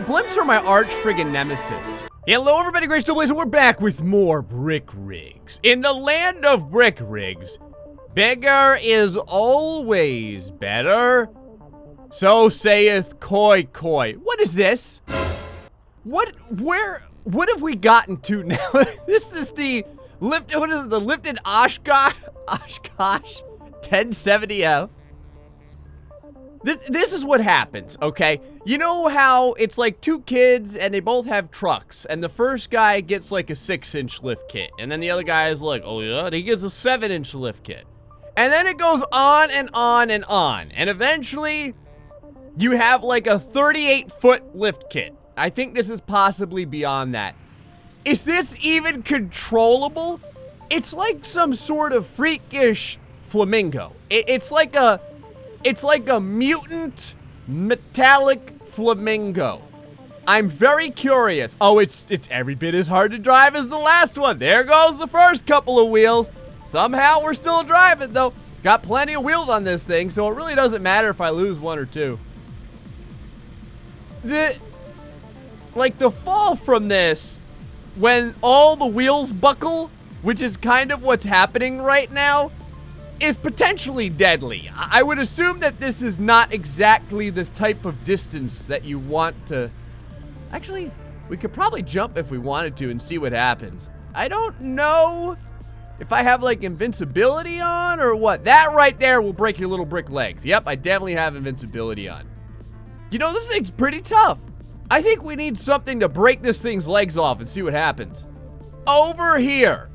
Blimps are my arch friggin' nemesis. Hello everybody, GrayStillPlays, and we're back with more brick rigs. In the land of brick rigs, bigger is always better. So saith Koi Koi. What is this? What have we gotten to now? This is the lifted Oshkosh 1070F. This is what happens, okay? You know how it's like two kids and they both have trucks, and the first guy gets like a 6-inch lift kit, and then the other guy is like, oh yeah, and he gets a 7-inch lift kit. And then it goes on and on and on, and eventually you have like a 38-foot lift kit. I think this is possibly beyond that. Is this even controllable? It's like some sort of freakish flamingo. It's like a mutant metallic flamingo. I'm very curious. Oh, it's every bit as hard to drive as the last one. There goes the first couple of wheels. Somehow we're still driving though. Got plenty of wheels on this thing, so it really doesn't matter if I lose one or two. The fall from this, when all the wheels buckle, which is kind of what's happening right now, is potentially deadly. I would assume that this is not exactly this type of distance that you want to... Actually, we could probably jump if we wanted to and see what happens. I don't know if I have like invincibility on or what. That right there will break your little brick legs. Yep, I definitely have invincibility on. You know, this thing's pretty tough. I think we need something to break this thing's legs off and see what happens. Over here,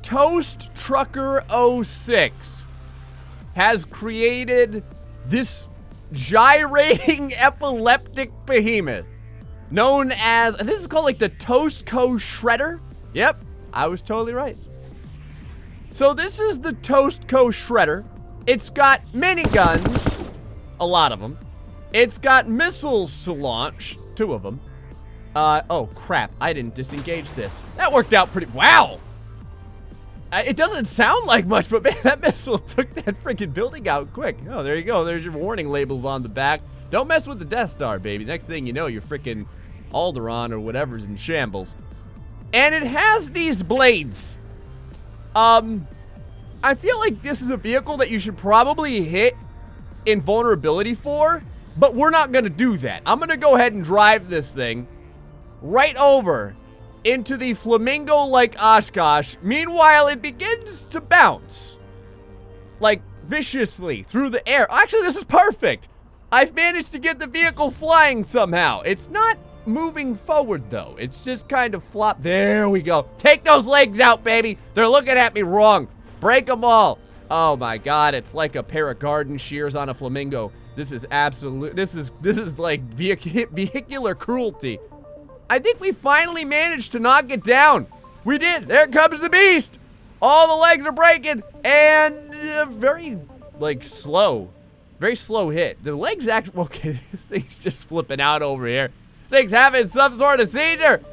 Toast Trucker 06 has created this gyrating epileptic behemoth known as, this is called like the Toast Co Shredder. Yep, I was totally right. So this is the Toast Co Shredder. It's got miniguns, a lot of them. It's got missiles to launch, 2 of them. Oh crap, I didn't disengage this. That worked out pretty, wow. It doesn't sound like much, but man, that missile took that freaking building out quick. Oh, there you go. There's your warning labels on the back. Don't mess with the Death Star, baby. Next thing you know, you're freaking Alderaan or whatever's in shambles. And it has these blades. I feel like this is a vehicle that you should probably hit invulnerability for, but we're not gonna do that. I'm gonna go ahead and drive this thing right over into the flamingo-like Oshkosh. Meanwhile, it begins to bounce, like, viciously through the air. Actually, this is perfect. I've managed to get the vehicle flying somehow. It's not moving forward, though. It's just kind of flop. There we go. Take those legs out, baby. They're looking at me wrong. Break them all. Oh, my God. It's like a pair of garden shears on a flamingo. This is absolute. This is like vehicular cruelty. I think we finally managed to knock it down. We did. There comes the beast. All the legs are breaking, and very, like, slow. Very slow hit. The legs actually, okay, this thing's just flipping out over here. This thing's having some sort of seizure.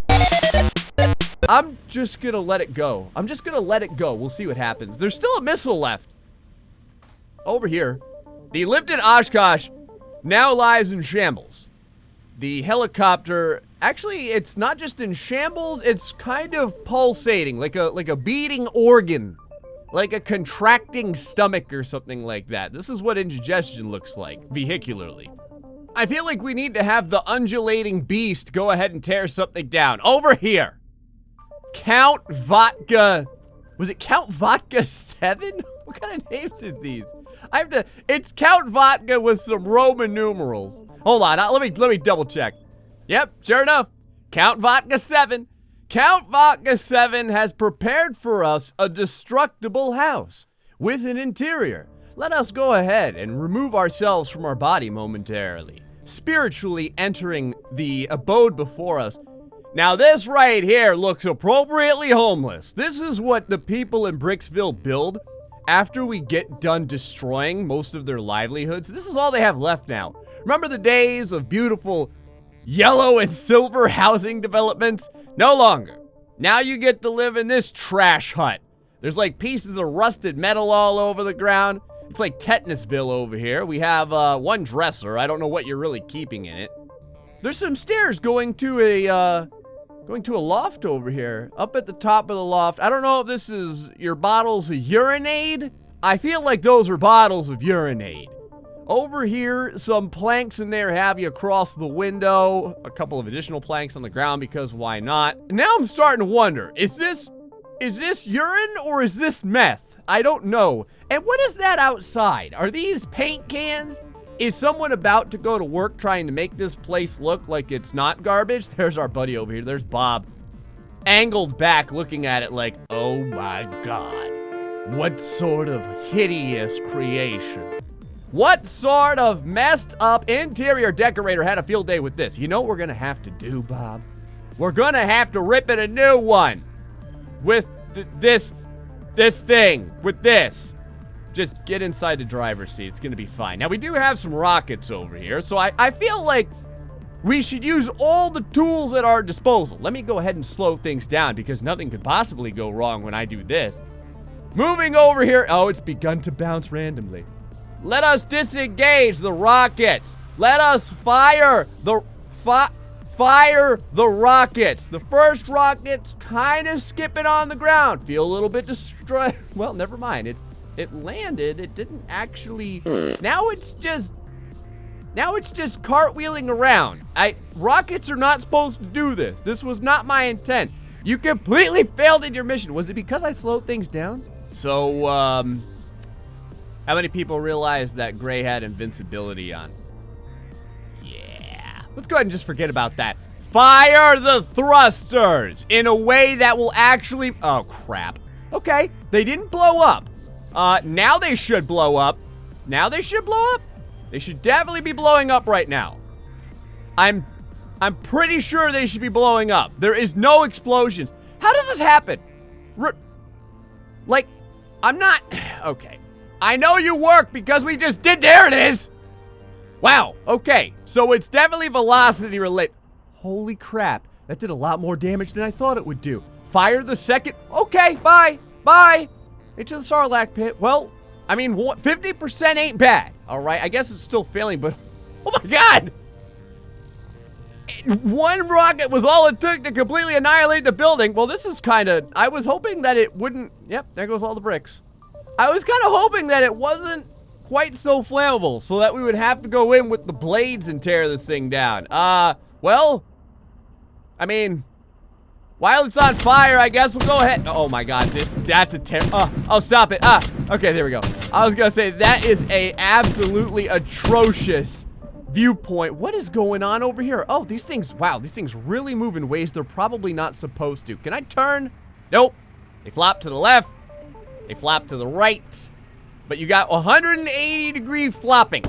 I'm just gonna let it go. I'm just gonna let it go. We'll see what happens. There's still a missile left. Over here, the lifted Oshkosh now lies in shambles. The helicopter, actually, it's not just in shambles, it's kind of pulsating, like a beating organ, like a contracting stomach or something like that. This is what indigestion looks like, vehicularly. I feel like we need to have the undulating beast go ahead and tear something down. Over here, Count Vodka, was it Count Vodka 7? What kind of names are these? It's Count Vodka with some Roman numerals. Hold on, let me double check. Yep, sure enough, Count Vodka 7. Count Vodka 7 has prepared for us a destructible house with an interior. Let us go ahead and remove ourselves from our body momentarily, spiritually entering the abode before us. Now this right here looks appropriately homeless. This is what the people in Bricksville build after we get done destroying most of their livelihoods. This is all they have left now. Remember the days of beautiful yellow and silver housing developments? No longer. Now you get to live in this trash hut. There's like pieces of rusted metal all over the ground. It's like Tetanusville over here. We have one dresser. I don't know what you're really keeping in it. There's some stairs going to a loft over here. Up at the top of the loft. I don't know if this is your bottles of urinade. I feel like those are bottles of urinade. Over here, some planks in there have you across the window. A couple of additional planks on the ground because why not? Now I'm starting to wonder, is this urine or is this meth? I don't know. And what is that outside? Are these paint cans? Is someone about to go to work trying to make this place look like it's not garbage? There's our buddy over here. There's Bob. Angled back looking at it like, oh my God. What sort of hideous creation? What sort of messed up interior decorator had a field day with this? You know what we're gonna have to do, Bob? We're gonna have to rip it a new one. With this thing. With this. Just get inside the driver's seat. It's gonna be fine. Now, we do have some rockets over here, so I feel like we should use all the tools at our disposal. Let me go ahead and slow things down because nothing could possibly go wrong when I do this. Moving over here. Oh, it's begun to bounce randomly. Let us disengage the rockets. Let us fire the rockets. The first rocket's kind of skipping on the ground. Feel a little bit destroyed. Well, never mind. It landed. It didn't actually. Now it's just cartwheeling around. Rockets are not supposed to do this. This was not my intent. You completely failed in your mission. Was it because I slowed things down? So, how many people realized that Gray had invincibility on? Yeah. Let's go ahead and just forget about that. Fire the thrusters in a way that will actually... Oh, crap. Okay, they didn't blow up. Now they should blow up. Now they should blow up? They should definitely be blowing up right now. I'm pretty sure they should be blowing up. There is no explosions. How does this happen? Like, I'm not... Okay. I know you work because we just did... There it is! Wow, okay. So it's definitely velocity related. Holy crap. That did a lot more damage than I thought it would do. Fire the second... Okay, bye. Bye. Into the Sarlacc pit. Well, I mean, 50% ain't bad. All right, I guess it's still failing, but... Oh my God! One rocket was all it took to completely annihilate the building. Well, this is kind of... I was hoping that it wouldn't... Yep, there goes all the bricks. I was kind of hoping that it wasn't quite so flammable, so that we would have to go in with the blades and tear this thing down. Well... I mean... While it's on fire, I guess we'll go ahead... Oh my God, that's a oh, stop it. Okay, there we go. I was gonna say, that is a absolutely atrocious... viewpoint. What is going on over here? Oh, these things, wow, these things really move in ways they're probably not supposed to. Can I turn? Nope. They flop to the left. They flop to the right. But you got 180-degree flopping.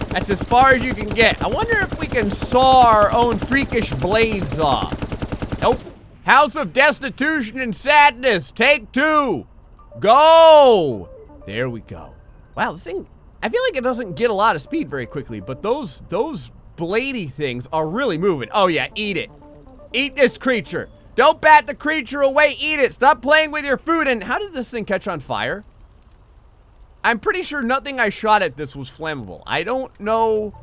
That's as far as you can get. I wonder if we can saw our own freakish blades off. Nope. House of Destitution and Sadness, take 2. Go! There we go. Wow, this thing... I feel like it doesn't get a lot of speed very quickly, but those bladey things are really moving. Oh yeah, eat it. Eat this creature. Don't bat the creature away, eat it. Stop playing with your food. And how did this thing catch on fire? I'm pretty sure nothing I shot at this was flammable. I don't know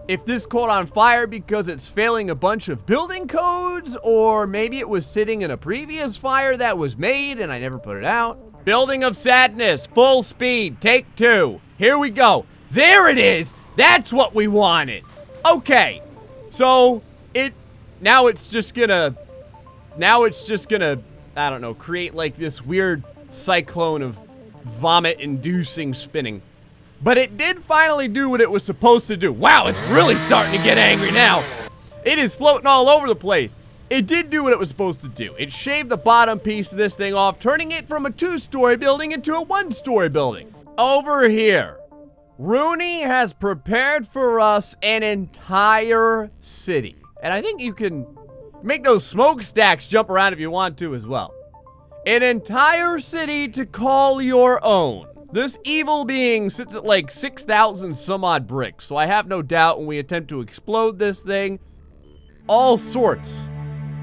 if this caught on fire because it's failing a bunch of building codes, or maybe it was sitting in a previous fire that was made and I never put it out. Building of Sadness, full speed, take 2. Here we go. There it is. That's what we wanted. Okay. So, now it's just gonna, I don't know, create like this weird cyclone of vomit-inducing spinning. But it did finally do what it was supposed to do. Wow, it's really starting to get angry now. It is floating all over the place. It did do what it was supposed to do. It shaved the bottom piece of this thing off, turning it from a 2-story building into a 1-story building. Over here, Rooney has prepared for us an entire city. And I think you can make those smokestacks jump around if you want to as well. An entire city to call your own. This evil being sits at like 6,000 some odd bricks, so I have no doubt when we attempt to explode this thing, all sorts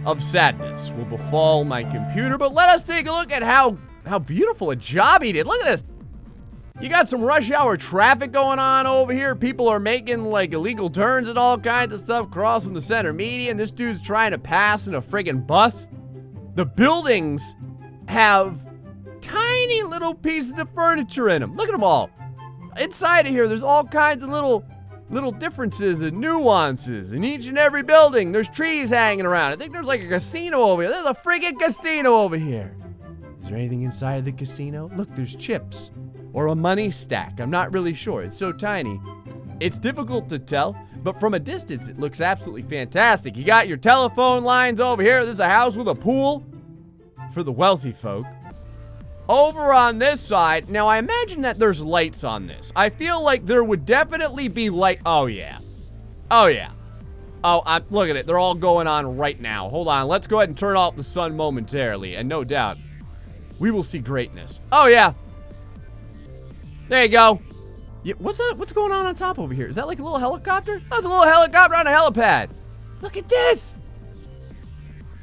of sadness will befall my computer. But let us take a look at how beautiful a job he did. Look at this. You got some rush hour traffic going on over here. People are making like illegal turns and all kinds of stuff, crossing the center median. This dude's trying to pass in a friggin' bus. The buildings have tiny little pieces of furniture in them. Look at them all. Inside of here, there's all kinds of little differences and nuances in each and every building. There's trees hanging around. I think there's like a casino over here. There's a friggin' casino over here. Is there anything inside of the casino? Look, there's chips. Or a money stack. I'm not really sure. It's so tiny. It's difficult to tell, but from a distance, it looks absolutely fantastic. You got your telephone lines over here. This is a house with a pool for the wealthy folk. Over on this side, now I imagine that there's lights on this. I feel like there would definitely be light. Oh, yeah. Oh, yeah. Oh, look at it. They're all going on right now. Hold on. Let's go ahead and turn off the sun momentarily, and no doubt, we will see greatness. Oh, yeah. There you go. Yeah, what's going on top over here? Is that like a little helicopter? That's a little helicopter on a helipad. Look at this.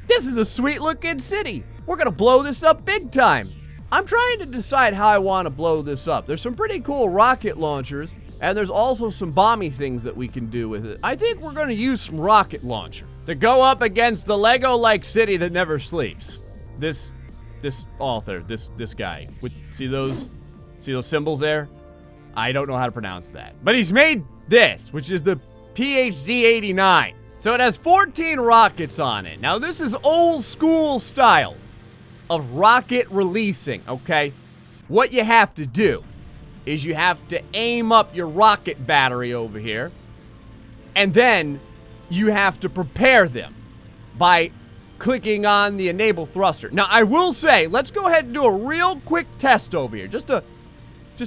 This is a sweet looking city. We're gonna blow this up big time. I'm trying to decide how I want to blow this up. There's some pretty cool rocket launchers, and there's also some bomby things that we can do with it. I think we're gonna use some rocket launcher to go up against the Lego-like city that never sleeps. This author, this guy. See those symbols there? I don't know how to pronounce that. But he's made this, which is the PHZ-89. So it has 14 rockets on it. Now this is old school style of rocket releasing, okay? What you have to do is you have to aim up your rocket battery over here, and then you have to prepare them by clicking on the enable thruster. Now I will say, let's go ahead and do a real quick test over here. Just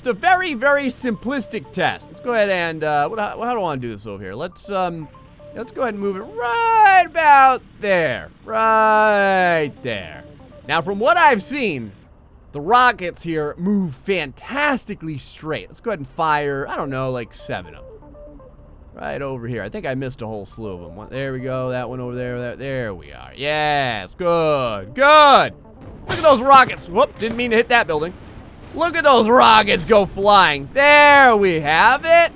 a very, very simplistic test. Let's go ahead and, how do I want to do this over here? Let's go ahead and move it right about there. Right there. Now, from what I've seen, the rockets here move fantastically straight. Let's go ahead and fire, I don't know, like 7 of them. Right over here. I think I missed a whole slew of them. There we go. That one over there. There we are. Yes. Good. Good. Look at those rockets. Whoop. Didn't mean to hit that building. Look at those rockets go flying. There we have it.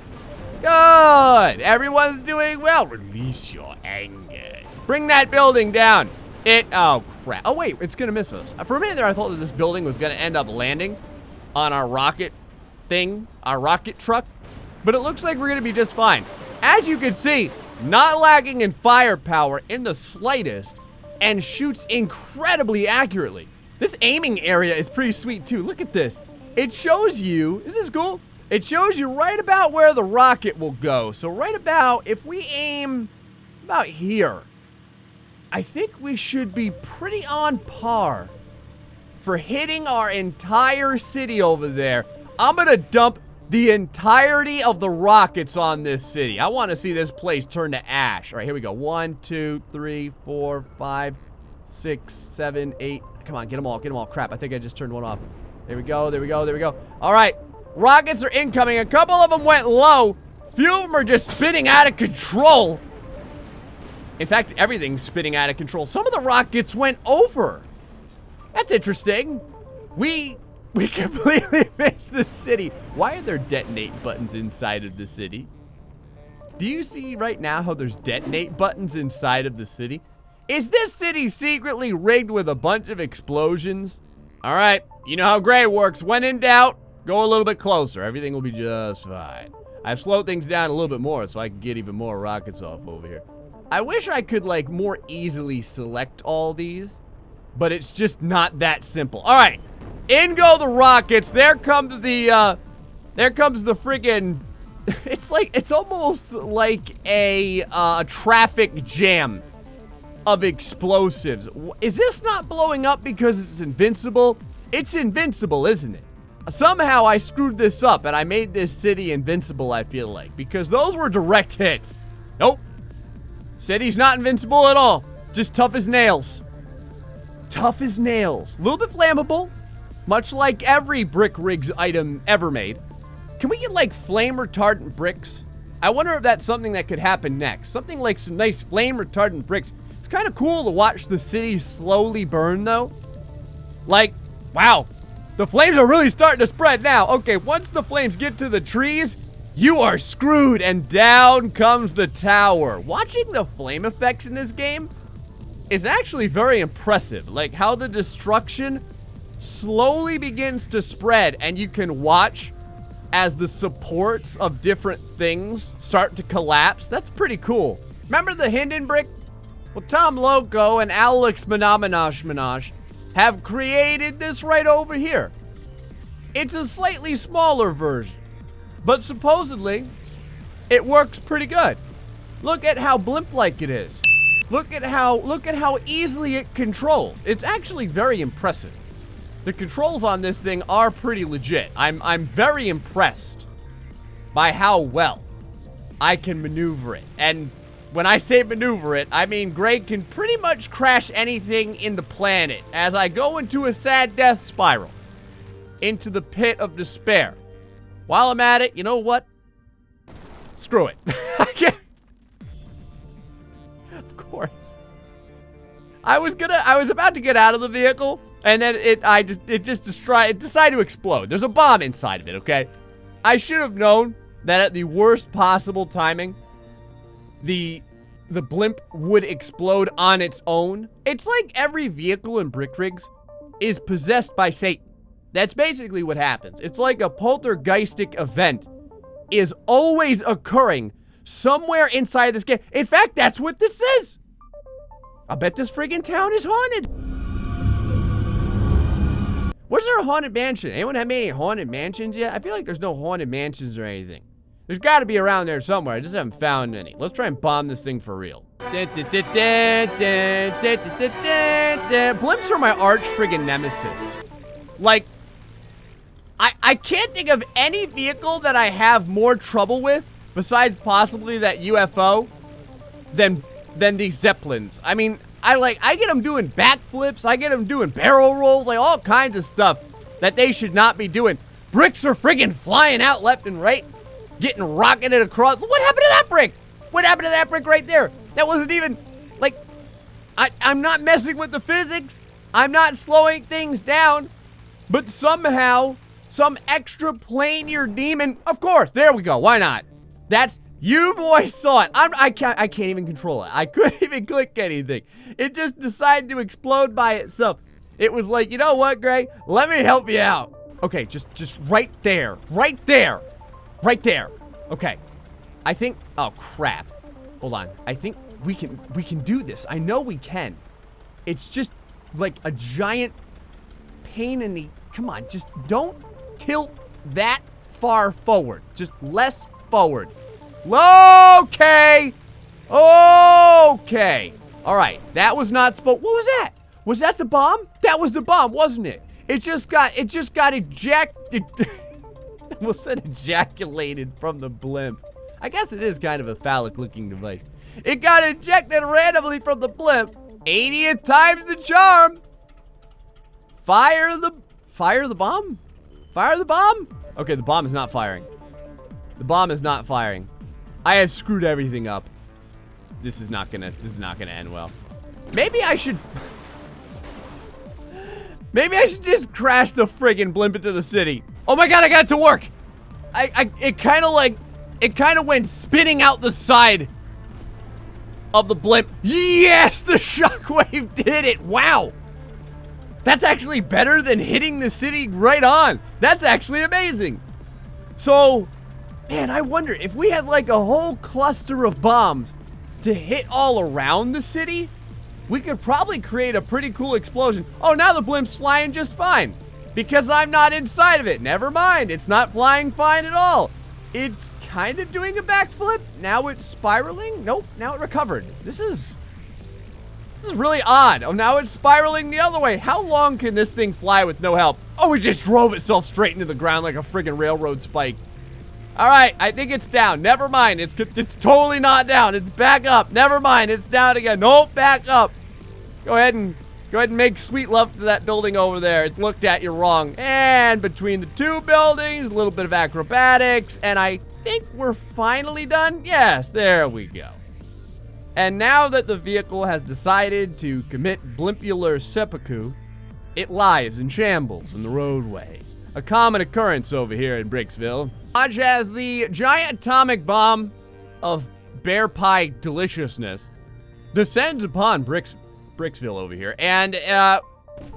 Good. Everyone's doing well. Release your anger. Bring that building down. Oh, crap. Oh, wait. It's going to miss us. For a minute there, I thought that this building was going to end up landing on our rocket thing, our rocket truck. But it looks like we're going to be just fine. As you can see, not lacking in firepower in the slightest, and shoots incredibly accurately. This aiming area is pretty sweet, too. Look at this. It shows you, is this cool? It shows you right about where the rocket will go. So right about, if we aim about here, I think we should be pretty on par for hitting our entire city over there. I'm gonna dump the entirety of the rockets on this city. I want to see this place turn to ash. All right, here we go. 1, 2, 3, 4, 5, 6, 7, 8. Come on, get them all, get them all. Crap, I think I just turned one off. There we go, there we go, there we go. All right, rockets are incoming. A couple of them went low. A few of them are just spinning out of control. In fact, everything's spinning out of control. Some of the rockets went over. That's interesting. We completely missed the city. Why are there detonate buttons inside of the city? Do you see right now how there's detonate buttons inside of the city? Is this city secretly rigged with a bunch of explosions? All right, you know how Gray works. When in doubt, go a little bit closer. Everything will be just fine. I've slowed things down a little bit more so I can get even more rockets off over here. I wish I could like more easily select all these, but it's just not that simple. All right, in go the rockets. There comes the friggin', it's almost like a traffic jam of explosives. Is this not blowing up because it's invincible? It's invincible, isn't it? Somehow I screwed this up and I made this city invincible, I feel like, because those were direct hits. Nope. City's not invincible at all. Just tough as nails. Tough as nails. A little bit flammable, much like every brick rigs item ever made. Can we get like flame retardant bricks? I wonder if that's something that could happen next. Something like some nice flame retardant bricks. It's kind of cool to watch the city slowly burn though. Like, wow, The flames are really starting to spread now. Okay, once the flames get to the trees, you are screwed, and down comes the tower. Watching the flame effects in this game is actually very impressive. Like how the destruction slowly begins to spread, and you can watch as the supports of different things start to collapse. That's pretty cool. Remember the Hinden brick? Well, Tom Loco and Alex Manaj have created this right over here. It's a slightly smaller version, but supposedly it works pretty good. Look at how blimp-like it is. Look at how easily it controls. It's actually very impressive. The controls on this thing are pretty legit. I'm very impressed by how well I can maneuver it. And when I say maneuver it, I mean Greg can pretty much crash anything in the planet as I go into a sad death spiral, into the pit of despair. While I'm at it, you know what? Screw it. I can't. Of course. I was about to get out of the vehicle, and then it decided to explode. There's a bomb inside of it, okay? I should have known that at the worst possible timing, the blimp would explode on its own. It's like every vehicle in Brick Rigs is possessed by Satan. That's basically what happens. It's like a poltergeistic event is always occurring somewhere inside this game. In fact, that's what this is. I bet this friggin' town is haunted. Where's there a haunted mansion? Anyone have any haunted mansions yet? I feel like there's no haunted mansions or anything. There's got to be around there somewhere. I just haven't found any. Let's try and bomb this thing for real. Blimps are my arch friggin' nemesis. Like, I can't think of any vehicle that I have more trouble with, besides possibly that UFO, than these Zeppelins. I mean, I get them doing backflips, I get them doing barrel rolls, like all kinds of stuff that they should not be doing. Bricks are friggin' flying out left and right, getting rocketed across. What happened to that brick? What happened to that brick right there? That wasn't even, like, I'm not messing with the physics. I'm not slowing things down. But somehow, some extra planar demon, of course, there we go, why not? That's, you boys saw it. I can't even control it. I couldn't even click anything. It just decided to explode by itself. It was like, you know what, Gray? Let me help you out. Okay, just right there. Right there. Right there. Okay. I think, oh crap. Hold on. I think we can do this. I know we can. It's just like a giant pain in the, come on, just don't tilt that far forward. Just less forward. Okay. Okay. All right. That was not what was that? Was that the bomb? That was the bomb, wasn't it? It just got ejected. I almost said ejaculated from the blimp. I guess it is kind of a phallic looking device. It got ejected randomly from the blimp. 80th time's the charm. Fire the bomb? Fire the bomb? Okay, the bomb is not firing. The bomb is not firing. I have screwed everything up. This is not gonna end well. Maybe I should just crash the friggin' blimp into the city. Oh my god, I got it to work. It kind of went spinning out the side of the blimp. Yes, the shockwave did it. Wow. That's actually better than hitting the city right on. That's actually amazing. So, man, I wonder if we had like a whole cluster of bombs to hit all around the city, we could probably create a pretty cool explosion. Oh, now the blimp's flying just fine because I'm not inside of it. Never mind. It's not flying fine at all. It's kind of doing a backflip. Now it's spiraling. Nope. Now it recovered. This is really odd. Oh, now it's spiraling the other way. How long can this thing fly with no help? Oh, it just drove itself straight into the ground like a friggin' railroad spike. All right, I think it's down. Never mind. It's totally not down. It's back up. Never mind. It's down again. Nope, back up. Go ahead and make sweet love to that building over there. It looked at you wrong. And between the two buildings, a little bit of acrobatics, and I think we're finally done. Yes, there we go. And now that the vehicle has decided to commit blimpular seppuku, It lies in shambles in the roadway. A common occurrence over here in Bricksville. Such as the giant atomic bomb of bear pie deliciousness descends upon Bricksville over here. And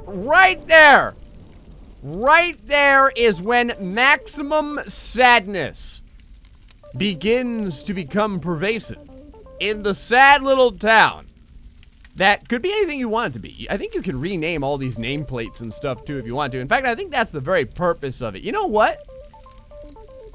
right there is when maximum sadness begins to become pervasive in the sad little town. That could be anything you want it to be. I think you can rename all these nameplates and stuff too if you want to. In fact, I think that's the very purpose of it. You know what?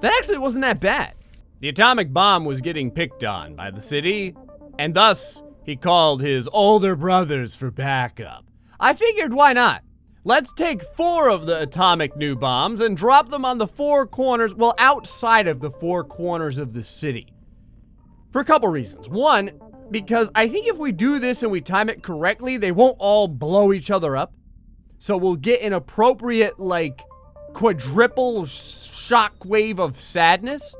That actually wasn't that bad. The atomic bomb was getting picked on by the city, and thus he called his older brothers for backup. I figured, why not? Let's take 4 of the atomic new bombs and drop them on the 4 corners, well, outside of the 4 corners of the city. For a couple reasons. One, because I think if we do this and we time it correctly, they won't all blow each other up. So we'll get an appropriate, like, quadruple shockwave of sadness.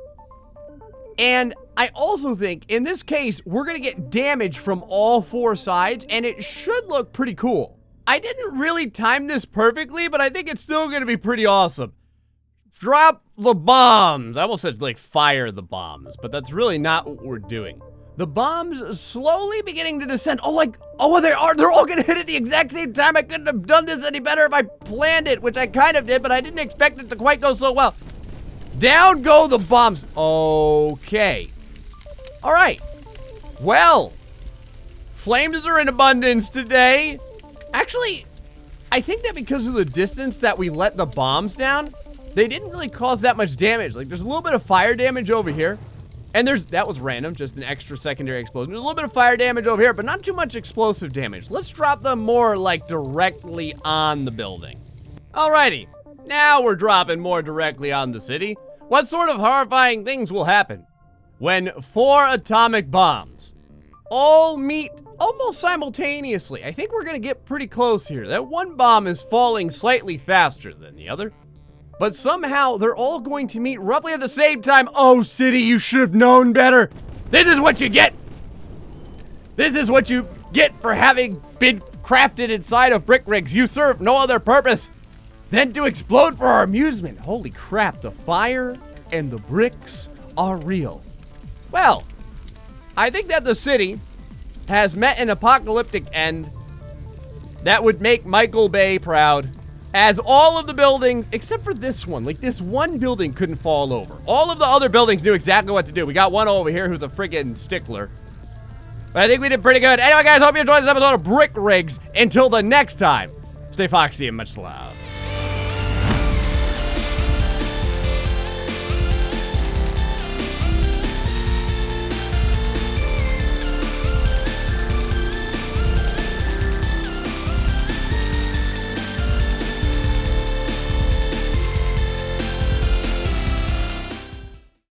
And I also think, in this case, we're gonna get damage from all 4 sides, and it should look pretty cool. I didn't really time this perfectly, but I think it's still gonna be pretty awesome. Drop the bombs. I almost said, like, fire the bombs, but that's really not what we're doing. The bombs slowly beginning to descend. They're all gonna hit at the exact same time. I couldn't have done this any better if I planned it, which I kind of did, but I didn't expect it to quite go so well. Down go the bombs. Okay. All right. Well, flames are in abundance today. Actually, I think that because of the distance that we let the bombs down, they didn't really cause that much damage. Like, there's a little bit of fire damage over here. And that was random, just an extra secondary explosion. There's a little bit of fire damage over here, but not too much explosive damage. Let's drop them more, like, directly on the building. Alrighty, now we're dropping more directly on the city. What sort of horrifying things will happen when 4 atomic bombs all meet almost simultaneously? I think we're gonna get pretty close here. That one bomb is falling slightly faster than the other. But somehow, they're all going to meet roughly at the same time. Oh, city, you should have known better. This is what you get. This is what you get for having been crafted inside of brick rigs. You serve no other purpose than to explode for our amusement. Holy crap, the fire and the bricks are real. Well, I think that the city has met an apocalyptic end that would make Michael Bay proud. As all of the buildings, except for this one, like this one building couldn't fall over. All of the other buildings knew exactly what to do. We got one over here who's a friggin' stickler. But I think we did pretty good. Anyway, guys, hope you enjoyed this episode of Brick Rigs. Until the next time, stay foxy and much love.